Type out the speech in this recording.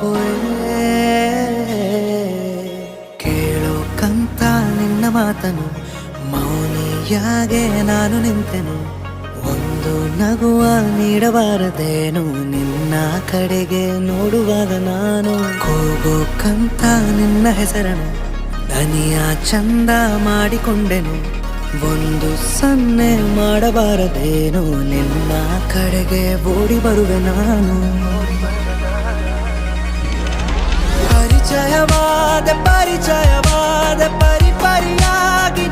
ಹುಡುಕುವೆ ಕೇಳೋಕಂತ ನಿನ್ನ ಮಾತನು ಮೌನಿಯಾಗೆ ನಾನು ನಿಂತೆನು ಒಂದು ನಗುವ ನೀಡಬಾರದೇನು ನಿನ್ನ ಕಡೆಗೆ ನೋಡುವಾಗ ನಾನು ಕೂಗೋಕಂತ ನಿನ್ನ ಹೆಸರನು ದನಿಯ ಚಂದ ಮಾಡಿಕೊಂಡೆನು ಒಂದು ಸನ್ನೆ ಮಾಡಬಾರದೇನು ನಿನ್ನ ಕಡೆಗೆ ಓಡಿ ಬರುವೆ ನಾನು ಪರಿಚಯವಾದ ಪರಿಚಯವಾದ ಪರಿಪರಿಯಾಗಿ